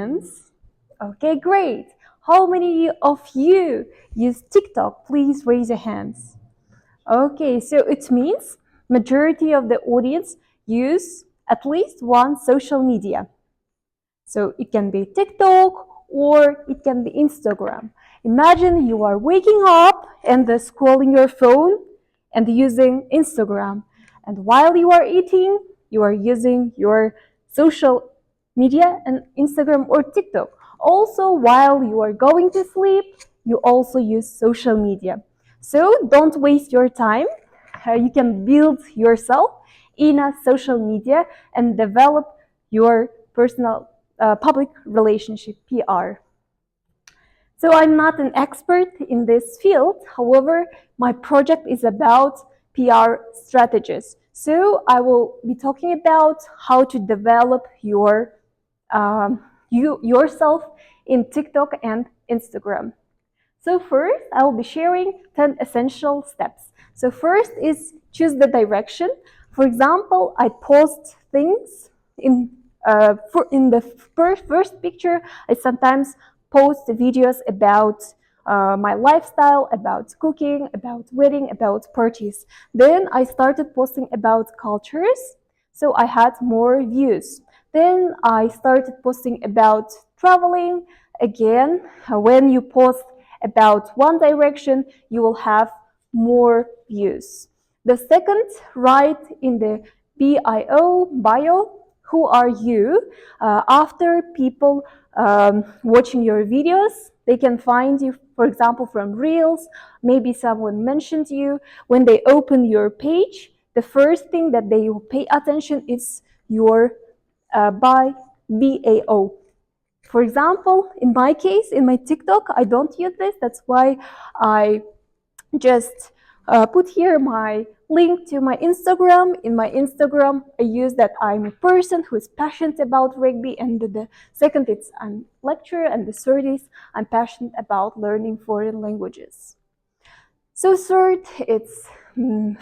hands? Okay, great. How many of you use TikTok? Please raise your hands. Okay, so it means majority of the audience use at least one social media. So it can be TikTok or it can be Instagram. Imagine you are waking up and scrolling your phone and using Instagram. And while you are eating, you are using your social media and Instagram or TikTok. Also, while you are going to sleep, you also use social media. So don't waste your time. You can build yourself in a social media and develop your personal public relationship, PR. So I'm not an expert in this field. However, my project is about PR strategies. So I will be talking about how to develop yourself in TikTok and Instagram. So first, I will be sharing 10 essential steps. So first is choose the direction. For example, I post things in the first picture. I sometimes post videos about my lifestyle, about cooking, about wedding, about parties. Then I started posting about cultures, so I had more views. Then I started posting about traveling. Again, when you post about one direction, you will have more views. The second, write in the bio, who are you? After people watching your videos, they can find you, for example, from Reels. Maybe someone mentioned you. When they open your page, the first thing that they will pay attention is your BAO. For example, in my case, in my TikTok, I don't use this. That's why I just put here my link to my Instagram. In my Instagram, I use that I'm a person who is passionate about rugby, and the second it's I'm a lecturer, and the third is I'm passionate about learning foreign languages. So third, it's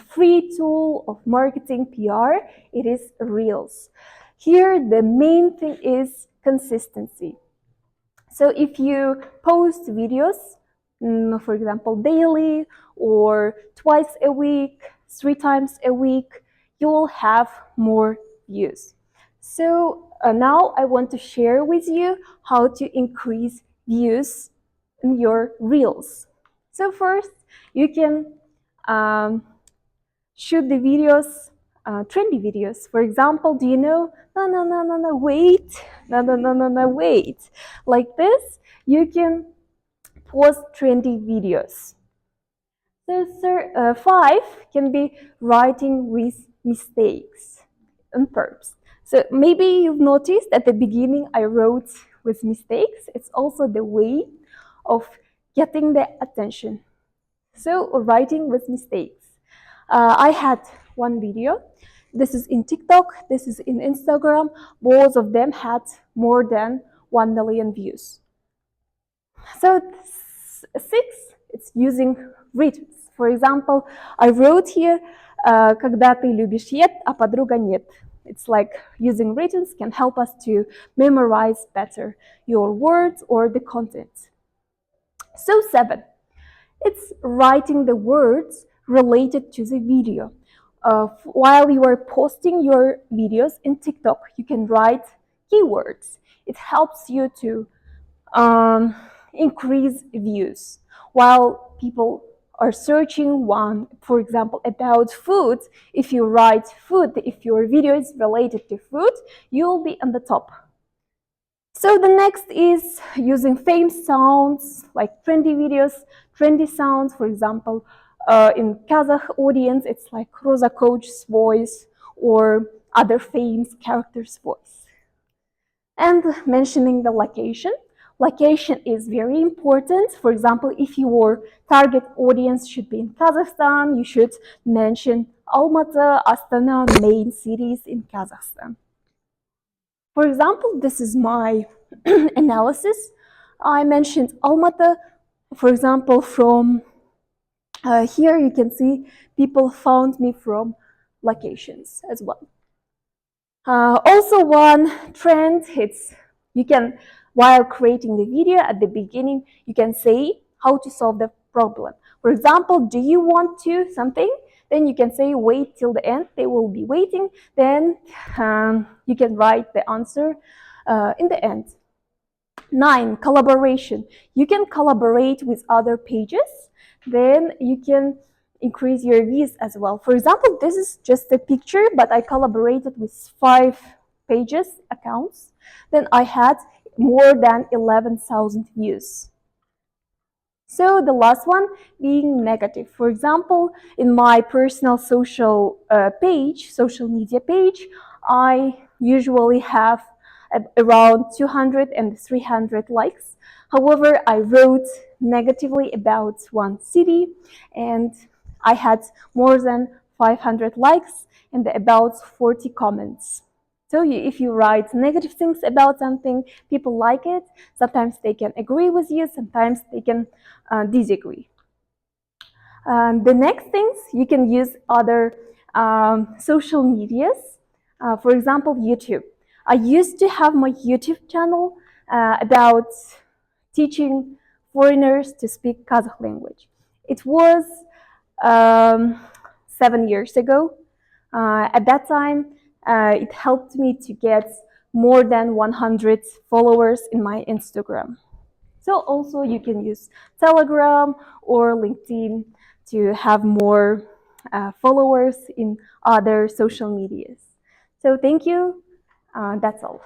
free tool of marketing PR. It is Reels. Here, the main thing is consistency. So if you post videos, for example, daily or twice a week, 3 times a week, you will have more views. So now I want to share with you how to increase views in your Reels. So first, you can shoot the videos, trendy videos. For example, do you know, no, wait, no, wait. Like this, you can post trendy videos. So 5 can be writing with mistakes and verbs. So maybe you've noticed at the beginning I wrote with mistakes. It's also the way of getting the attention. So writing with mistakes. I had one video. This is in TikTok, this is in Instagram. Both of them had more than 1 million views. So 6, it's using rhythms. For example, I wrote here, когда ты любишь ед, а подруга нет. It's like using rhythms can help us to memorize better your words or the content. So 7, it's writing the words related to the video. While you are posting your videos in TikTok, you can write keywords. It helps you to increase views. While people are searching one, for example, about food, if you write food, if your video is related to food, you'll be on the top. So the next is using famous sounds, like trendy videos, trendy sounds. For example, in Kazakh audience, it's like Rosa Coach's voice or other famous character's voice. And mentioning the location. Location is very important. For example, if your target audience should be in Kazakhstan, you should mention Almaty, Astana, main cities in Kazakhstan. For example, this is my analysis. I mentioned Almaty. For example, from here you can see people found me from locations as well. Also one trend, it's you can while creating the video at the beginning, you can say how to solve the problem. For example, do you want to something? Then you can say wait till the end. They will be waiting. Then you can write the answer in the end. 9, collaboration. You can collaborate with other pages. Then you can increase your views as well. For example, this is just a picture, but I collaborated with 5 pages accounts. Then I had more than 11,000 views. So the last one being negative. For example, in my personal social media page, I usually have around 200 and 300 likes. However, I wrote negatively about one city and I had more than 500 likes and about 40 comments. So if you write negative things about something, people like it. Sometimes they can agree with you, sometimes they can disagree. The next things, you can use other social medias. For example, YouTube. I used to have my YouTube channel about teaching foreigners to speak Kazakh language. It was 7 years ago. At that time, it helped me to get more than 100 followers in my Instagram. So also you can use Telegram or LinkedIn to have more followers in other social medias. So thank you. That's all.